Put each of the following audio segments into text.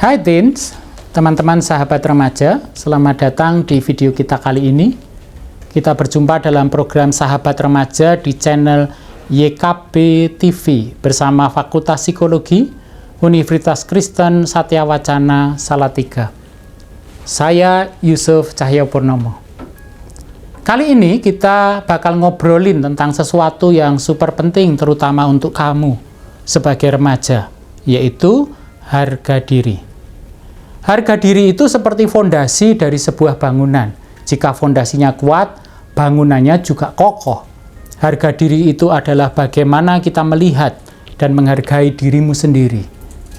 Hai teens, teman-teman sahabat remaja, selamat datang di video kita kali ini. Kita berjumpa dalam program Sahabat Remaja di channel YKB TV bersama Fakultas Psikologi Universitas Kristen Satyawacana Salatiga. Saya Yusuf Cahyapurnomo. Kali ini kita bakal ngobrolin tentang sesuatu yang super penting terutama untuk kamu sebagai remaja, yaitu harga diri. Harga diri itu seperti fondasi dari sebuah bangunan. Jika fondasinya kuat, bangunannya juga kokoh. Harga diri itu adalah bagaimana kita melihat dan menghargai dirimu sendiri.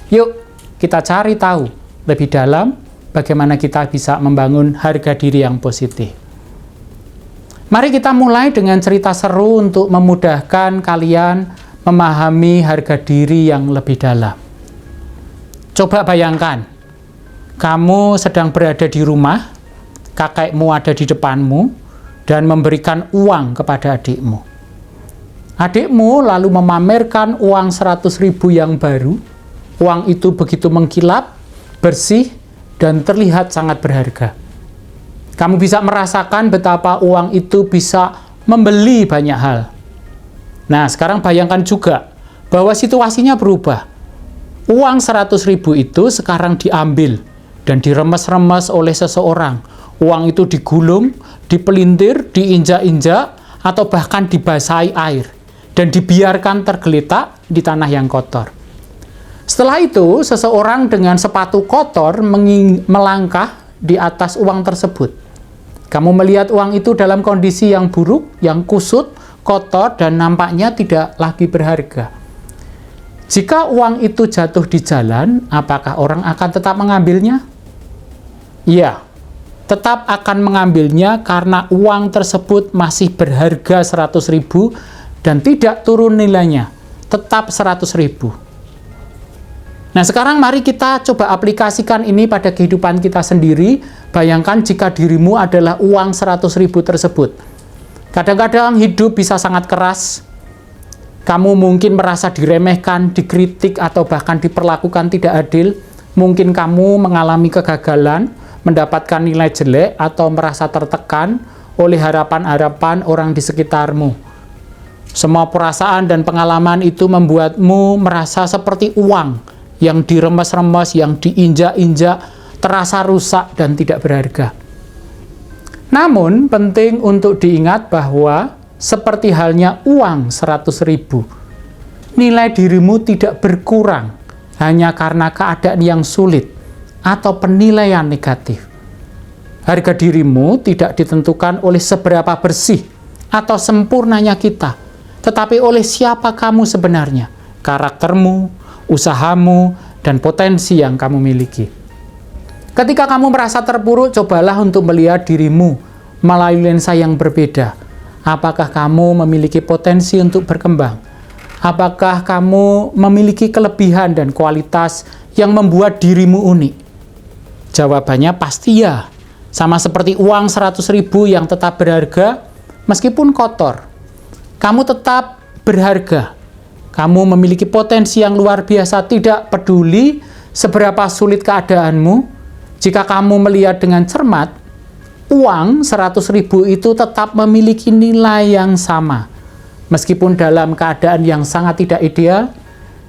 Yuk, kita cari tahu lebih dalam bagaimana kita bisa membangun harga diri yang positif. Mari kita mulai dengan cerita seru untuk memudahkan kalian memahami harga diri yang lebih dalam. Coba bayangkan, kamu sedang berada di rumah, kakekmu ada di depanmu, dan memberikan uang kepada adikmu. Adikmu lalu memamerkan uang 100.000 yang baru. Uang itu begitu mengkilap, bersih, dan terlihat sangat berharga. Kamu bisa merasakan betapa uang itu bisa membeli banyak hal. Nah, sekarang bayangkan juga bahwa situasinya berubah. Uang 100.000 itu sekarang diambil dan diremes-remes oleh seseorang. Uang itu digulung, dipelintir, diinjak-injak, atau bahkan dibasahi air, dan dibiarkan tergeletak di tanah yang kotor. Setelah itu, seseorang dengan sepatu kotor melangkah di atas uang tersebut. Kamu melihat uang itu dalam kondisi yang buruk, yang kusut, kotor, dan nampaknya tidak lagi berharga. Jika uang itu jatuh di jalan, apakah orang akan tetap mengambilnya? Ya, tetap akan mengambilnya karena uang tersebut masih berharga 100.000 dan tidak turun nilainya, tetap 100.000. Nah, sekarang mari kita coba aplikasikan ini pada kehidupan kita sendiri. Bayangkan jika dirimu adalah uang 100.000 tersebut. Kadang-kadang hidup bisa sangat keras. Kamu mungkin merasa diremehkan, dikritik, atau bahkan diperlakukan tidak adil. Mungkin kamu mengalami kegagalan, mendapatkan nilai jelek, atau merasa tertekan oleh harapan-harapan orang di sekitarmu. Semua perasaan dan pengalaman itu membuatmu merasa seperti uang yang diremes-remes, yang diinjak-injak, terasa rusak dan tidak berharga. Namun, penting untuk diingat bahwa seperti halnya uang 100.000, nilai dirimu tidak berkurang hanya karena keadaan yang sulit atau penilaian negatif. Harga dirimu tidak ditentukan oleh seberapa bersih atau sempurnanya kita, tetapi oleh siapa kamu sebenarnya, karaktermu, usahamu, dan potensi yang kamu miliki. Ketika kamu merasa terpuruk, cobalah untuk melihat dirimu melalui lensa yang berbeda. Apakah kamu memiliki potensi untuk berkembang? Apakah kamu memiliki kelebihan dan kualitas yang membuat dirimu unik? Jawabannya pasti ya. Sama seperti uang 100.000 yang tetap berharga meskipun kotor. Kamu tetap berharga. Kamu memiliki potensi yang luar biasa, tidak peduli seberapa sulit keadaanmu. Jika kamu melihat dengan cermat, uang 100.000 itu tetap memiliki nilai yang sama. Meskipun dalam keadaan yang sangat tidak ideal,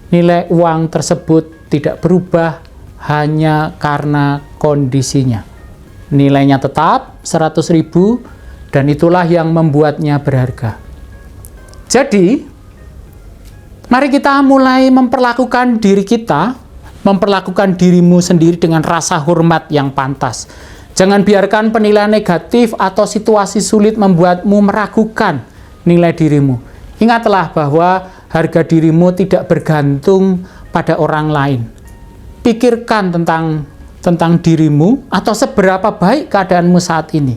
nilai uang tersebut tidak berubah hanya karena kondisinya. Nilainya tetap 100.000 dan itulah yang membuatnya berharga. Jadi, mari kita mulai memperlakukan diri kita, memperlakukan dirimu sendiri dengan rasa hormat yang pantas. Jangan biarkan penilaian negatif atau situasi sulit membuatmu meragukan nilai dirimu. Ingatlah bahwa harga dirimu tidak bergantung pada orang lain. Pikirkan tentang dirimu atau seberapa baik keadaanmu saat ini.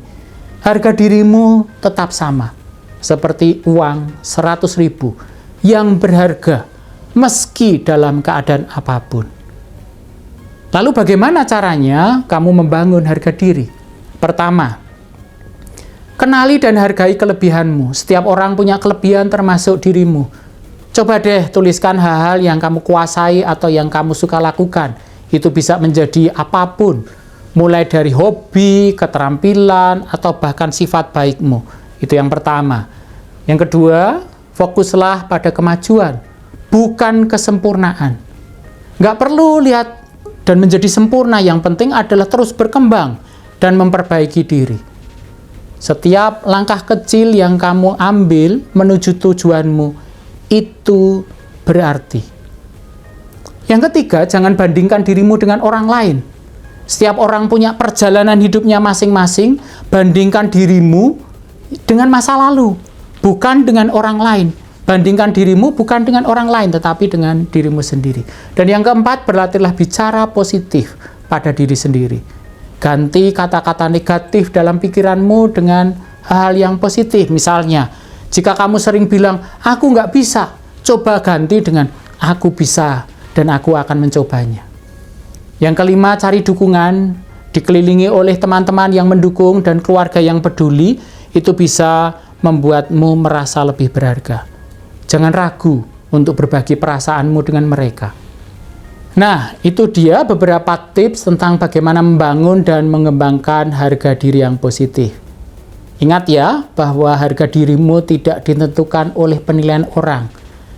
Harga dirimu tetap sama, seperti uang 100.000 yang berharga meski dalam keadaan apapun. Lalu bagaimana caranya kamu membangun harga diri? Pertama, kenali dan hargai kelebihanmu. Setiap orang punya kelebihan termasuk dirimu. Coba deh tuliskan hal-hal yang kamu kuasai atau yang kamu suka lakukan. Itu bisa menjadi apapun, mulai dari hobi, keterampilan, atau bahkan sifat baikmu. Itu yang pertama. Yang kedua, fokuslah pada kemajuan, bukan kesempurnaan. Nggak perlu lihat dan menjadi sempurna, yang penting adalah terus berkembang dan memperbaiki diri. Setiap langkah kecil yang kamu ambil menuju tujuanmu, itu berarti. Yang ketiga, jangan bandingkan dirimu dengan orang lain. Setiap orang punya perjalanan hidupnya masing-masing, bandingkan dirimu dengan masa lalu, bukan dengan orang lain. Bandingkan dirimu bukan dengan orang lain, tetapi dengan dirimu sendiri. Dan yang keempat, berlatihlah bicara positif pada diri sendiri. Ganti kata-kata negatif dalam pikiranmu dengan hal yang positif. Misalnya, jika kamu sering bilang, aku nggak bisa, coba ganti dengan, aku bisa, dan aku akan mencobanya. Yang kelima, cari dukungan, dikelilingi oleh teman-teman yang mendukung dan keluarga yang peduli, itu bisa membuatmu merasa lebih berharga. Jangan ragu untuk berbagi perasaanmu dengan mereka. Nah, itu dia beberapa tips tentang bagaimana membangun dan mengembangkan harga diri yang positif. Ingat ya, bahwa harga dirimu tidak ditentukan oleh penilaian orang,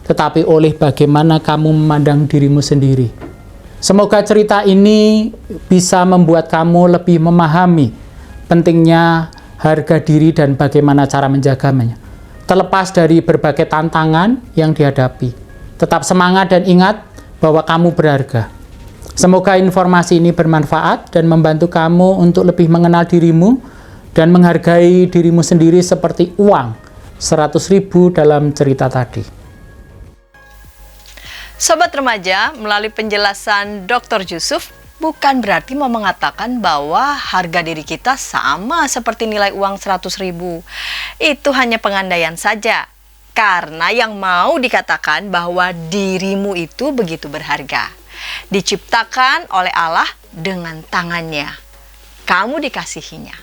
tetapi oleh bagaimana kamu memandang dirimu sendiri. Semoga cerita ini bisa membuat kamu lebih memahami pentingnya harga diri dan bagaimana cara menjaganya. Terlepas dari berbagai tantangan yang dihadapi, tetap semangat dan ingat bahwa kamu berharga. Semoga informasi ini bermanfaat dan membantu kamu untuk lebih mengenal dirimu dan menghargai dirimu sendiri seperti uang 100.000 dalam cerita tadi. Sobat remaja, melalui penjelasan Dr. Yusuf, bukan berarti mau mengatakan bahwa harga diri kita sama seperti nilai uang 100.000. Itu hanya pengandaian saja. Karena yang mau dikatakan bahwa dirimu itu begitu berharga. Diciptakan oleh Allah dengan tangannya. Kamu dikasihinya.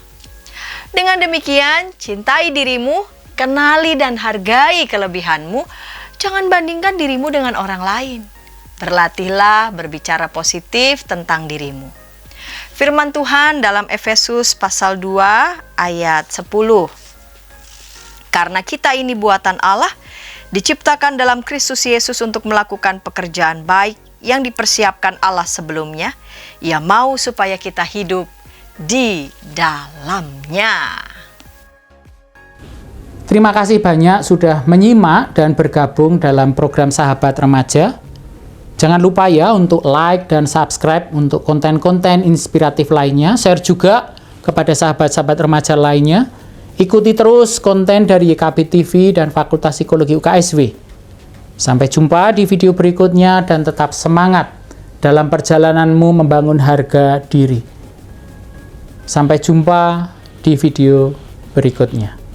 Dengan demikian, cintai dirimu, kenali dan hargai kelebihanmu. Jangan bandingkan dirimu dengan orang lain. Berlatihlah berbicara positif tentang dirimu. Firman Tuhan dalam Efesus pasal 2 ayat 10. Karena kita ini buatan Allah, diciptakan dalam Kristus Yesus untuk melakukan pekerjaan baik yang dipersiapkan Allah sebelumnya. Ia mau supaya kita hidup di dalamnya. Terima kasih banyak sudah menyimak dan bergabung dalam program Sahabat Remaja. Jangan lupa ya untuk like dan subscribe untuk konten-konten inspiratif lainnya. Share juga kepada sahabat-sahabat remaja lainnya. Ikuti terus konten dari YKP TV dan Fakultas Psikologi UKSW. Sampai jumpa di video berikutnya dan tetap semangat dalam perjalananmu membangun harga diri. Sampai jumpa di video berikutnya.